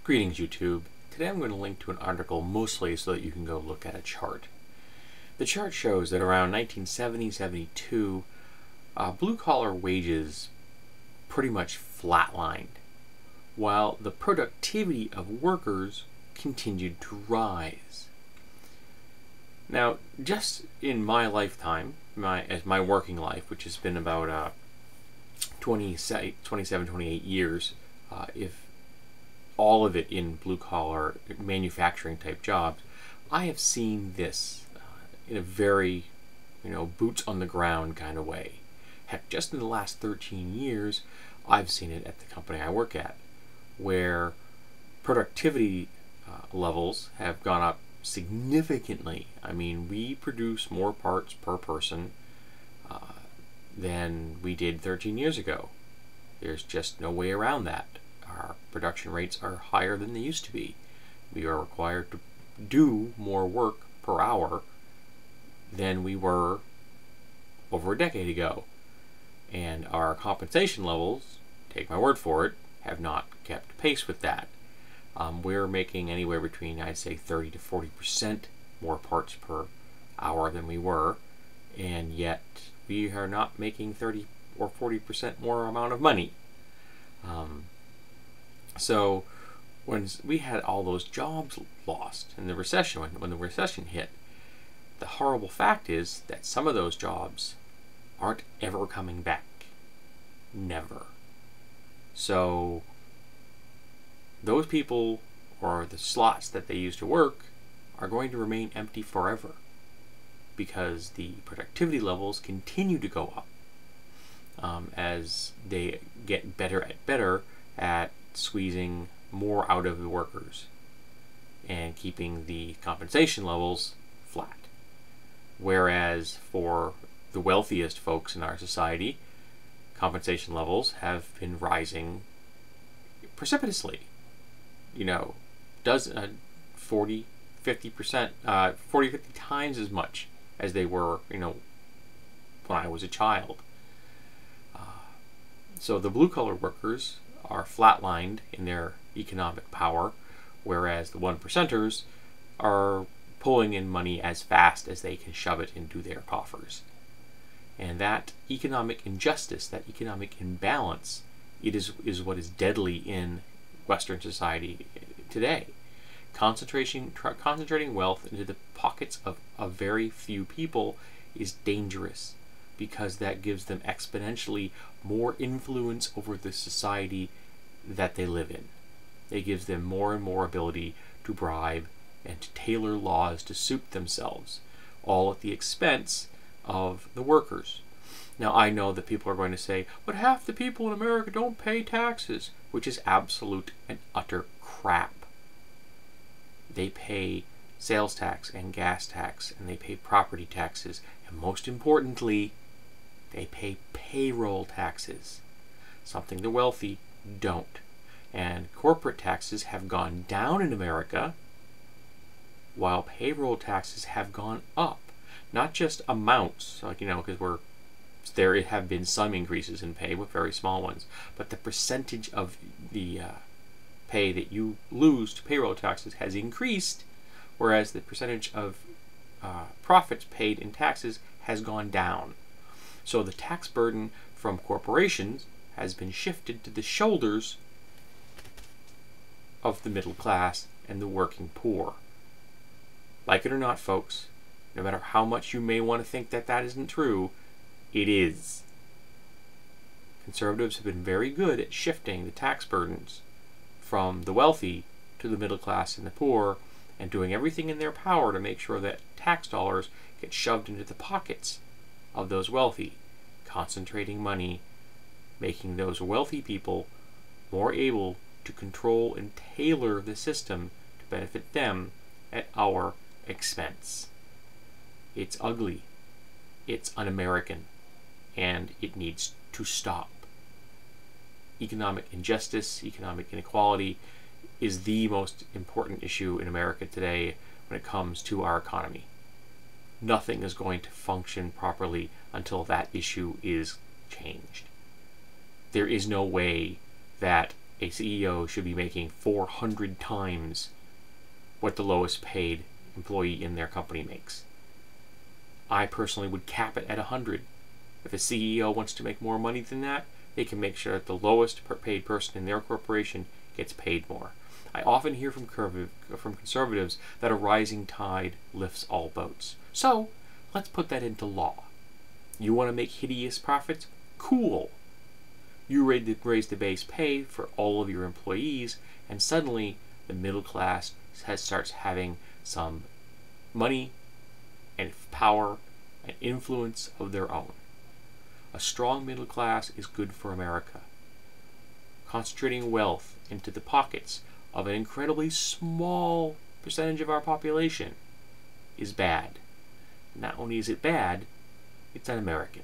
Greetings YouTube. Today I'm going to link to an article mostly so that you can go look at a chart. The chart shows that around 1970-72, blue-collar wages pretty much flatlined, while the productivity of workers continued to rise. Now, just in my lifetime, my working life, which has been about 27, 28 years, if all of it in blue-collar manufacturing type jobs, I have seen this in a very, boots on the ground kind of way. Heck, just in the last 13 years, I've seen it at the company I work at, where productivity levels have gone up significantly. I mean, we produce more parts per person than we did 13 years ago. There's just no way around that. Our production rates are higher than they used to be. We are required to do more work per hour than we were over a decade ago. And our compensation levels, take my word for it, have not kept pace with that. We're making anywhere between, I'd say, 30 to 40% more parts per hour than we were, and yet we are not making 30 or 40% more amount of money. So when we had all those jobs lost in the recession, when the recession hit, the horrible fact is that some of those jobs aren't ever coming back. Never. So those people, or the slots that they used to work, are going to remain empty forever because the productivity levels continue to go up as they get better at squeezing more out of the workers and keeping the compensation levels flat. Whereas for the wealthiest folks in our society, compensation levels have been rising precipitously. 40, 50%, 40, 50 times as much as they were, when I was a child. So the blue-collar workers are flatlined in their economic power, whereas the one-percenters are pulling in money as fast as they can shove it into their coffers. And that economic injustice, that economic imbalance, is what is deadly in Western society today. Concentrating wealth into the pockets of a very few people is dangerous, because that gives them exponentially more influence over the society that they live in. It gives them more and more ability to bribe and to tailor laws to suit themselves, all at the expense of the workers. Now, I know that people are going to say, but half the people in America don't pay taxes, which is absolute and utter crap. They pay sales tax and gas tax, and they pay property taxes, and most importantly, they pay payroll taxes, something the wealthy don't. And corporate taxes have gone down in America, while payroll taxes have gone up. Not just amounts, because there have been some increases in pay, with very small ones, but the percentage of the pay that you lose to payroll taxes has increased, whereas the percentage of profits paid in taxes has gone down. So the tax burden from corporations has been shifted to the shoulders of the middle class and the working poor. Like it or not, folks, no matter how much you may want to think that that isn't true, it is. Conservatives have been very good at shifting the tax burdens from the wealthy to the middle class and the poor, and doing everything in their power to make sure that tax dollars get shoved into the pockets of those wealthy, concentrating money, making those wealthy people more able to control and tailor the system to benefit them at our expense. It's ugly, it's un-American, and it needs to stop. Economic injustice, economic inequality is the most important issue in America today when it comes to our economy. Nothing is going to function properly until that issue is changed. There is no way that a CEO should be making 400 times what the lowest paid employee in their company makes. I personally would cap it at 100. If a CEO wants to make more money than that, they can make sure that the lowest paid person in their corporation gets paid more. I often hear from conservatives that a rising tide lifts all boats. So, let's put that into law. You want to make hideous profits? Cool. You raise the base pay for all of your employees, and suddenly the middle class starts having some money and power and influence of their own. A strong middle class is good for America. Concentrating wealth into the pockets of an incredibly small percentage of our population is bad. Not only is it bad, it's un-American.